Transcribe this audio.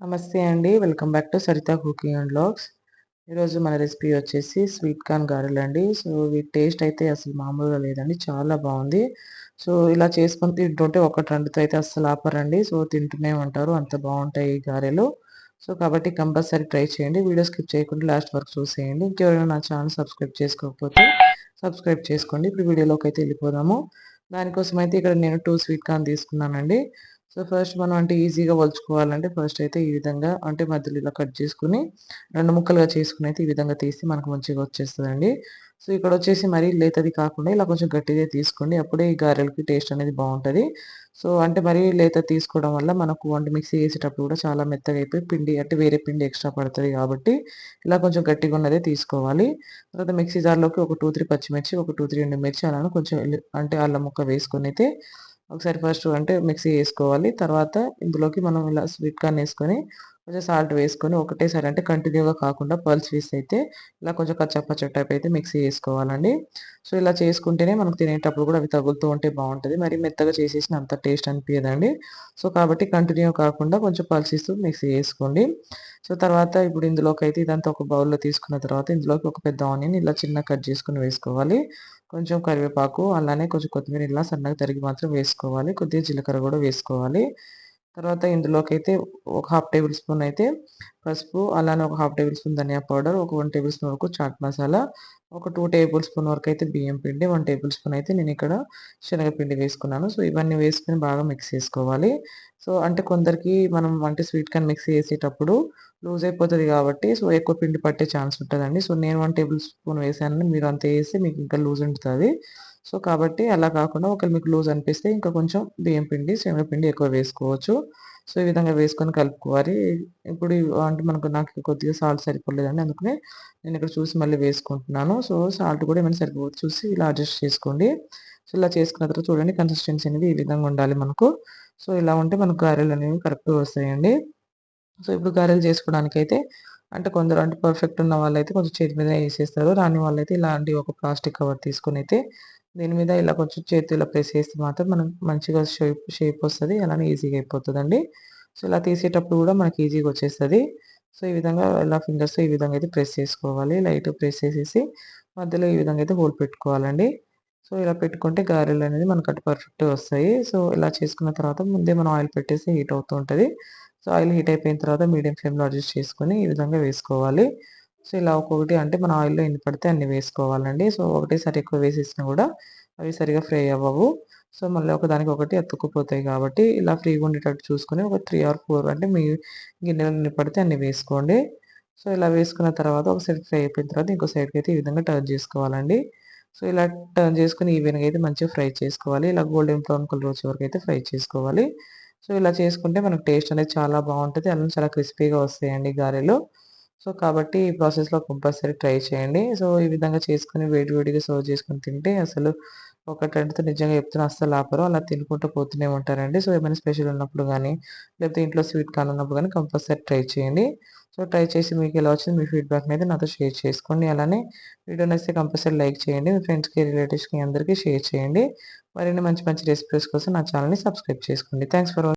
నమస్తే అండి. Welcome back to Saritha cooking and vlogs. ఈరోజు మన రెసిపీ వచ్చేసి స్వీట్ కార్న్ గారెలండి. సో, వీటి టేస్ట్ అయితే అసలు మామూలుగా లేదండి. చాలా బావుంది. సో, ఇలా చేసుకొని తింటుంటే ఒకటి రెండుతో అయితే అస్సలు ఆపరండి. సో, తింటూనే ఉంటారు. అంత బావుంటాయి ఈ గారెలు. సో, కాబట్టి కంపల్సరీ ట్రై చేయండి. వీడియో స్కిప్ చేయకుండా లాస్ట్ వరకు చూసేయండి. ఇంకెవరైనా నా ఛానల్ సబ్స్క్రైబ్ చేసుకోకపోతే సబ్స్క్రైబ్ చేసుకోండి. ఇప్పుడు వీడియోలోకైతే వెళ్ళిపోదాము. దానికోసం అయితే ఇక్కడ నేను 2 స్వీట్ కార్న్ తీసుకున్నానండి. సో, ఫస్ట్ మనం అంటే ఈజీగా ఒలుచుకోవాలంటే ఫస్ట్ అయితే ఈ విధంగా అంటే మధ్యలో ఇలా కట్ చేసుకొని 2 ముక్కలుగా చేసుకొని అయితే ఈ విధంగా తీస్తే మనకు మంచిగా వచ్చేస్తదండి. సో, ఇక్కడొచ్చేసి మరీ లేతది కాకుండా ఇలా కొంచెం గట్టిదే తీసుకోండి. అప్పుడే ఈ గారెలకి టేస్ట్ అనేది బావుంటది. సో, అంటే మరీ లేతది తీసుకోవడం వల్ల మనకు అంటే మిక్సీ చేసేటప్పుడు కూడా చాలా మెత్తగా అయిపోయి పిండి అంటే వేరే పిండి ఎక్స్‌ట్రా పడతది కాబట్టి ఇలా కొంచెం గట్టిగున్నదే తీసుకోవాలి. తర్వాత మిక్సీ జార్‌లోకి ఒక 2, 3 పచ్చిమిర్చి, ఒక 2, 3 ఎండుమిర్చి అలానే కొంచెం అంటే అల్లం ముక్క వేసుకొనైతే ఒకసారి ఫస్ట్ అంటే మిక్సీ ఏసుకోవాలి. తర్వాత ఇందులోకి మనం ఇలా స్వీట్ కార్న్ ఏసుకొని, కొంచెం సాల్ట్ వేసుకొని ఒకటేసారి అంటే కంటిన్యూ‌గా కాకుండా పల్స్ విస్ అయితే ఇలా కొంచెం కచ్చా పచ్చా టైప్ అయితే మిక్సీ ఏసుకోవాలండి. సో, ఇలా చేసుకుంటేనే మనకు తినేటప్పుడు కూడా అవి తగులుతూ ఉంటే బావుంటది. మరి మెత్తగా చేసేసినా అంత టేస్ట్ అనిపియదండి. సో, కాబట్టి కంటిన్యూ కాకుండా కొంచెం పల్స్ ఇస్తూ మిక్సీ ఏసుకోండి. సో, తర్వాత ఇప్పుడు ఇందులోకైతే ఇదంతా ఒక బౌల్‌లో తీసుకున్న తర్వాత ఇందులోకి ఒక పెద్ద ఆనియన్ ఇలా చిన్నగా కట్ చేసుకొని వేసుకోవాలి. కొంచెం కరివేపాకు, అలానే కొంచెం కొత్తిమీర ఇలా సన్నగా తరిగి మాత్రం వేసుకోవాలి. కొద్దిగా జీలకర్ర గూడా వేసుకోవాలి. తర్వాత ఇందులోకైతే ఒక హాఫ్ టేబుల్ స్పూన్ అయితే పసుపు, అలానే ఒక హాఫ్ టేబుల్ స్పూన్ ధనియా పౌడర్, ఒక 1 టేబుల్ స్పూన్ వరకు చాట్ మసాలా, ఒక 2 టేబుల్ స్పూన్ వరకైతే బియ్యం పిండి, 1 టేబుల్ స్పూన్ అయితే నేనిక్కడ శనగపిండి వేసుకున్నాను. సో, ఇవన్నీ వేసుకొని బాగా మిక్స్ చేసుకోవాలి. సో, అంటే కొందరికి మనం అంటే స్వీట్ కార్న్ మిక్సీ చేసేటప్పుడు లూజ్ అయిపోతది గాబట్టి సో, ఎక్కువ పిండి పట్టే ఛాన్స్ ఉంటదండి. సో, నేను 1 టేబుల్ స్పూన్ వేసాను. మీరు అంత ఏస్తే మీకు ఇంకా లూజ్ ఉంటది. సో, కాబట్టి అలా కాకుండా ఒకవేళ మీకు లూజ్ అనిపిస్తే ఇంకా కొంచెం బియ్యం పిండి, శనగపిండి ఎక్కువ వేసుకోవచ్చు. సో, ఈ విధంగా వేసుకొని కలుపుకోవాలి. ఇప్పుడు అంటే నాకు కొద్దిగా సాల్ట్ సరిపోలేదండి. అందుకనే నేనిక్కడ చూసి మళ్ళీ వేసుకుంటున్నాను. సో, సాల్ట్ కూడా ఏమైనా సరిపోకపోతే చూసి ఇలా అడ్జస్ట్ చేసుకోండి. సో, ఇలా చేసుకున్న తర్వాత చూడండి కన్సిస్టెన్సీ అనేది ఈ విధంగా ఉండాలి మనకు. సో, ఇలా ఉంటే మనకు గారెలనేవి కరెక్ట్‌గా వస్తాయండి. సో, ఇప్పుడు గారెలు చేసుకోవడానికైతే అంటే కొందరు అంటే పర్ఫెక్ట్ ఉన్న వాళ్ళైతే కొంచెం చేతి మీదనే ఏసేస్తారు. రాని వాళ్ళైతే ఇలాంటి ఒక ప్లాస్టిక్ కవర్ తీసుకొనైతే దీని మీద ఇలా కొంచెం చేత్తో ఇలా ప్రెస్ చేస్తే మాత్రం మనం మంచిగా షేప్ వస్తది. అలానే ఈజీగా అయిపోతదండి. సో, ఇలా తీసేటప్పుడు గూడా మనకి ఈజీగా వచ్చేస్తది. సో, ఈ విధంగా ఇలా ఫింగర్స్‌తో ఈ విధంగా అయితే ప్రెస్ చేసుకోవాలి. లైట్‌గా ప్రెస్ చేసేసి మధ్యలో ఈ విధంగా అయితే హోల్ పెట్టుకోవాలండి. సో, ఇలా పెట్టుకుంటే గారెలనేది మనకు అటు పర్ఫెక్ట్‌గా వస్తాయి. సో, ఇలా చేసుకున్న తర్వాత ముందే మనం ఆయిల్ పెట్టేసి హీట్ అవుతూ ఉంటది. సో, ఆయిల్ హీట్ అయిపోయిన తర్వాత మీడియం ఫ్లేమ్‌లో అడ్జస్ట్ చేసుకొని ఈ విధంగా వేసుకోవాలి. సో, ఇలా ఒక్కొక్కటి అంటే మన ఆయిల్‌లో ఎన్ని పడితే అన్ని వేసుకోవాలండి. సో, ఒకటేసారి ఎక్కువ వేసేసినా గూడా అవి సరిగ్గా ఫ్రై అవ్వవు. సో, మళ్ళీ ఒకదానికొకటి అతుక్కుపోతాయి కాబట్టి ఇలా ఫ్రీగా ఉండేటట్టు చూసుకొని ఒక 3 ఆర్ 4 అంటే మీ గిన్నెలో ఎన్ని పడితే అన్ని వేసుకోండి. సో, ఇలా వేసుకున్న తర్వాత ఒక సైడ్ ఫ్రై అయిపోయిన తర్వాత ఇంకో సైడ్‌కైతే ఈ విధంగా టర్న్ చేసుకోవాలండి. సో, ఇలా టర్న్ చేసుకొని ఈవెన్‌గా అయితే మంచిగా ఫ్రై చేసుకోవాలి. ఇలా గోల్డెన్ బ్రౌన్ కలర్ వచ్చే వరకైతే ఫ్రై చేసుకోవాలి. సో, ఇలా చేసుకుంటే మనకు టేస్ట్ అనేది చాలా బావుంటది. అలానే చాలా క్రిస్పీగా వస్తాయండి గారెలు. సో, కాబట్టి ఈ ప్రాసెస్‌లో కంపల్సరీ ట్రై చేయండి. సో, ఈ విధంగా చేసుకొని వేడి వేడిగా సర్వ్ చేసుకొని తింటే అసలు ఒకటంటే నిజంగా చెప్తున్నా అస్సలు ఆపరు. అలా తినుకుంటూ పోతూనే ఉంటారండి. సో, ఏమైనా స్పెషల్ ఉన్నప్పుడు గానీ, లేకపోతే ఇంట్లో స్వీట్ కార్న్ ఉన్నప్పుడు గానీ కంపల్సరీ ట్రై చేయండి. సో, ట్రై చేసి మీకెలా వచ్చింది మీ ఫీడ్‌బ్యాక్‌నైతే నాతో షేర్ చేసుకోండి. అలానే వీడియో నచ్చితే కంపల్సరీ లైక్ చేయండి. మీ ఫ్రెండ్స్‌కి, రిలేటివ్స్‌కి అందరికీ షేర్ చేయండి. మరిన్ని మంచి మంచి రెసిపీస్ కోసం నా ఛానెల్‌ని సబ్స్క్రైబ్ చేసుకోండి. Thanks for watching.